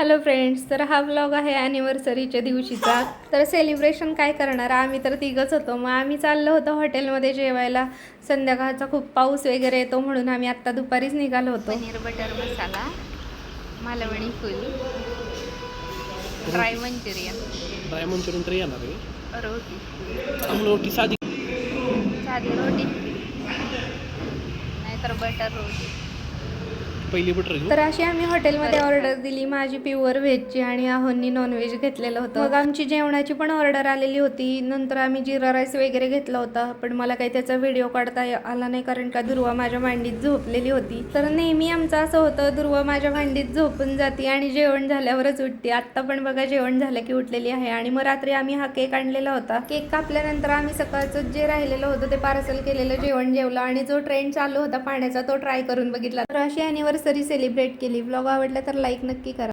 Hello friends, तर हा vlog आहे ॲनिव्हर्सरीच्या दिवशीचा. तर सेलिब्रेशन काय करणार, आम्ही तर तिघंच होतो. मग आम्ही चाललो होतो हॉटेलमध्ये जेवायला. संध्याकाळचा खूप पाऊस वगैरे येतो म्हणून आम्ही आत्ता दुपारीच निघालो होतो. पनीर बटर मसाला, मालवणी फुल, ड्राय मंचुरियन तर येणार आहे. रोटी रोटी साधी रोटी नाहीतर बटर रोटी. पहिली बटर घेऊ. तर अशी आम्ही हॉटेलमध्ये ऑर्डर दिली. माझी प्युअर व्हेजची आणि आहोंनी नॉनव्हेज घेतलेलं होतं. मग आमची जेवणाची पण ऑर्डर आलेली होती. नंतर आम्ही जिरा राईस वगैरे घेतला होता, पण मला काही त्याचा व्हिडिओ काढता आला नाही कारण का दुर्वा माझ्या मांडीत झोपलेली होती. तर नेहमी आमचं असं होतं, दुर्वा माझ्या मांडीत झोपून जाते आणि जेवण झाल्यावरच उठते. आत्ता पण बघा जेवण झालं की उठलेली आहे. आणि मग रात्री आम्ही हा केक आणलेला होता. केक कापल्यानंतर आम्ही सकाळचं जे राहिलेलं होतं ते पार्सल केलेलं जेवण जेवलं आणि जो ट्रेंड चालू होता पाण्याचा तो ट्राय करून बघितला. तर अशी ॲनिव्हर्सरी सेलिब्रेट केली. व्लॉग आवडला तर लाईक नक्की करा.